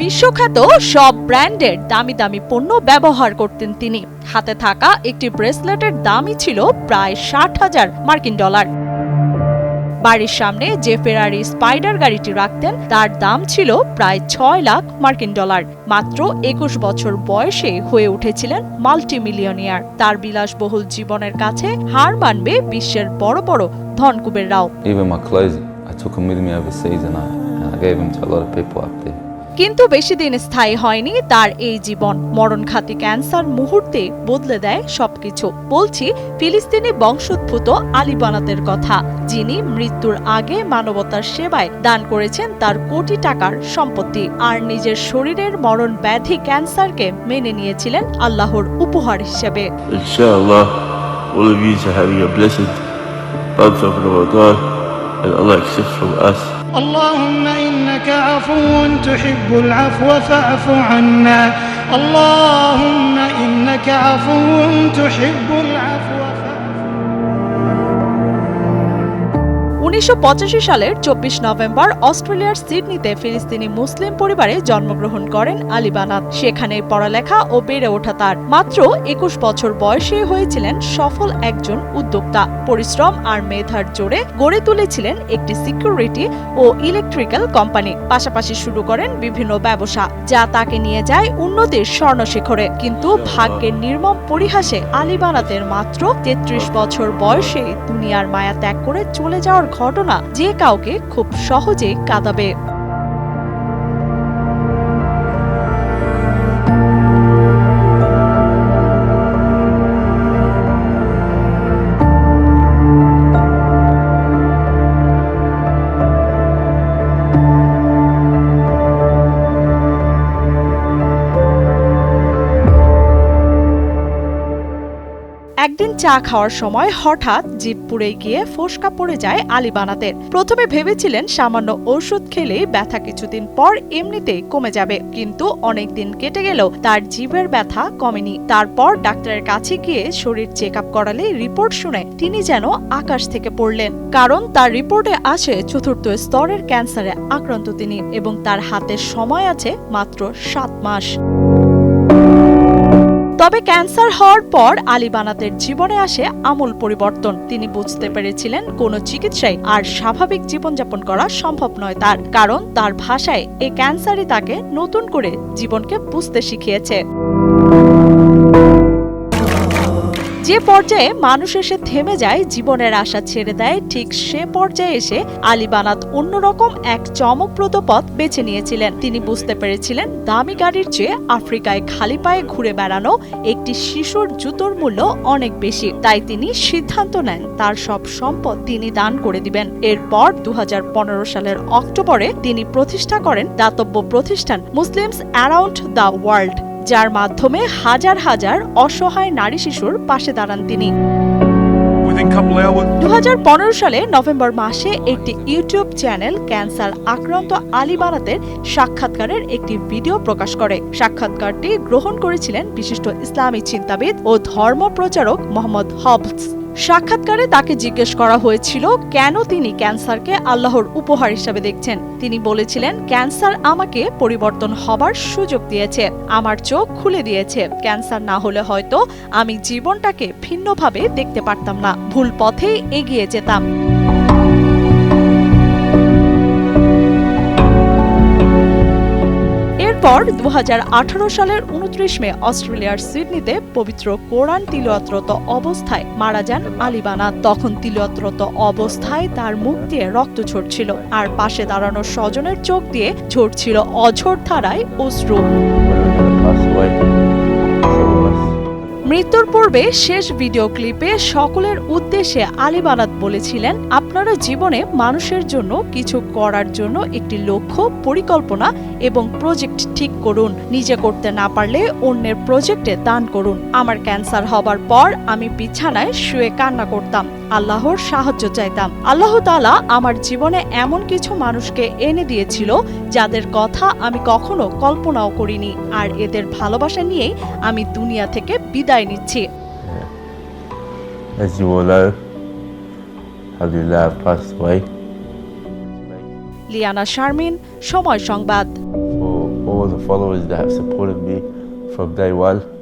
বিশ্বখ্যাত সব ব্র্যান্ডের দামি দামি পণ্য ব্যবহার করতেন তিনি। হাতে থাকা একটি ব্রেসলেটের দামই ছিল প্রায় 60,000 মার্কিন ডলার। বাড়ির সামনে যে ফেরারি স্পাইডার গাড়িটি রাখতেন তার দাম ছিল প্রায় 6 লাখ মার্কিন ডলার। মাত্র 21 বছর বয়সে হয়ে উঠেছিলেন মাল্টিমিলিয়নিয়ার। তার বিলাসবহুল জীবনের কাছে হার মানবে বিশ্বের বড় বড় ধনকুবেররাও। কিন্তু বেশি দিন স্থায়ী হয়নি তার এই জীবন। মরণঘাতী ক্যান্সার মুহূর্তে বদলে দেয় সবকিছু। বলছি ফিলিস্তিনি বংশোদ্ভূত আলী বানাতের কথা, যিনি মৃত্যুর আগে মানবতার সেবায় দান করেছেন তার কোটি টাকার সম্পত্তি, আর নিজের শরীরের মরণ ব্যাধি ক্যান্সারকে মেনে নিয়েছিলেন আল্লাহর উপহার হিসেবে। ইনশাআল্লাহ all of you are having a blessed month of Ramadan and Allah accepts from us. اللهم إنك عفو تحب العفو فاعف عنا اللهم إنك عفو تحب العفو 1985 সালের 24 নভেম্বর অস্ট্রেলিয়ার সিডনিতে ফিলিস্তিনি মুসলিম পরিবারে জন্মগ্রহণ করেন আলী বানাত। সেখানে পড়ালেখা ও বেড়ে ওঠা তার। মাত্র 21 বছর বয়সে হয়েছিলেন সফল একজন উদ্যোক্তা। পরিশ্রম আর মেধার জোরে গড়ে তুলেছিলেন একটি সিকিউরিটি ও ইলেকট্রিক্যাল কোম্পানি। পাশাপাশি শুরু করেন বিভিন্ন ব্যবসা, যা তাকে নিয়ে যায় উন্নতির স্বর্ণশিখরে। কিন্তু ভাগ্যের নির্মম পরিহাসে আলী বানাতের মাত্র 33 বছর বয়সে দুনিয়ার মায়া ত্যাগ করে চলে যাওয়ার ঘটনা যে কাউকে খুব সহজে কাঁদাবে। একদিন চা খাওয়ার সময় হঠাৎ জিভ পুড়ে গিয়ে ফোসকা পড়ে যায় আলী বানাতের। প্রথমে ভেবেছিলেন সামান্য ঔষধ খেলেই ব্যথা কিছুদিন পর এমনিতেই কমে যাবে, কিন্তু অনেক দিন কেটে গেলেও তার জিভের ব্যথা কমেনি। তারপর ডাক্তারের কাছে গিয়ে শরীর চেক আপ করালে রিপোর্ট শুনে তিনি যেন আকাশ থেকে পড়লেন, কারণ তার রিপোর্টে আসে 4th স্তরের ক্যান্সারে আক্রান্ত তিনি, এবং তার হাতে সময় আছে মাত্র 7 মাস। তবে ক্যান্সার হওয়ার পর আলী বানাতের জীবনে আসে আমূল পরিবর্তন। তিনি বুঝতে পেরেছিলেন কোনো চিকিৎসায় আর স্বাভাবিক জীবনযাপন করা সম্ভব নয় তার, কারণ তার ভাষায় এই ক্যান্সারই তাকে নতুন করে জীবনকে বুঝতে শিখিয়েছে। যে পর্যায়ে মানুষ এসে থেমে যায়, জীবনের আশা ছেড়ে দেয়, ঠিক সে পর্যায়ে এসে আলী বানাত অন্যরকম এক চমকপ্রদ পথ বেছে নিয়েছিলেন। তিনি বুঝতে পেরেছিলেন দামি গাড়ির চেয়ে আফ্রিকায় খালি পায়ে ঘুরে বেড়ানো একটি শিশুর জুতোর মূল্য অনেক বেশি। তাই তিনি সিদ্ধান্ত নেন তার সব সম্পদ তিনি দান করে দিবেন। এরপর 2015 সালের অক্টোবরে তিনি প্রতিষ্ঠা করেন দাতব্য প্রতিষ্ঠান মুসলিমস অ্যারাউন্ড দ্য ওয়ার্ল্ড, যার মাধ্যমে হাজার হাজার অসহায় নারী শিশুর পাশে দাঁড়ান তিনি। 2015 সালে নভেম্বর মাসে একটি ইউটিউব চ্যানেল ক্যান্সার আক্রান্ত আলী বানাতের সাক্ষাৎকারের একটি ভিডিও প্রকাশ করে। সাক্ষাৎকারটি গ্রহণ করেছিলেন বিশিষ্ট ইসলামী চিন্তাবিদ ও ধর্ম প্রচারক মোহাম্মদ হবস। সাক্ষাৎকারে তাকে জিজ্ঞেস করা হয়েছিল কেন তিনি ক্যান্সারকে আল্লাহর উপহার হিসেবে দেখছেন। তিনি বলেছিলেন, ক্যান্সার আমাকে পরিবর্তন হবার সুযোগ দিয়েছে, আমার চোখ খুলে দিয়েছে। ক্যান্সার না হলে হয়তো আমি জীবনটাকে ভিন্নভাবে দেখতে পারতাম না, ভুল পথেই এগিয়ে যেতাম। এরপর 2018 সালের 29 মে অস্ট্রেলিয়ার সিডনিতে পবিত্র কোরআন তিলাওয়াতরত অবস্থায় মারা যান আলী বানাত। তখন তিলাওয়াতরত অবস্থায় তার মুখ দিয়ে রক্ত ঝরছিল, আর পাশে দাঁড়ানো স্বজনের চোখ দিয়ে ঝরছিল অঝোর ধারায় অশ্রু। মৃত্যুর পূর্বে শেষ ভিডিও ক্লিপে সকলের উদ্দেশ্যে আলী বানাত বলেছিলেন, আপনারা জীবনে মানুষের জন্য কিছু করার জন্য একটি লক্ষ্য, পরিকল্পনা এবং প্রজেক্ট ঠিক করুন। নিজে করতে না পারলে অন্যের প্রজেক্টে দান করুন। আমার ক্যান্সার হবার পর আমি বিছানায় শুয়ে কান্না করতাম, আল্লাহর সাহায্য চাইতাম। আল্লাহ তাআলা আমার জীবনে এমন কিছু মানুষকে এনে দিয়েছিল যাদের কথা আমি কখনো কল্পনাও করিনি, আর এদের ভালোবাসা নিয়েই আমি দুনিয়া থেকে বিদায় নিচ্ছি। As you all know, alhamdulillah, I've passed away. Liana Sharmin, সময় সংবাদ। For all the followers that have supported me from day one.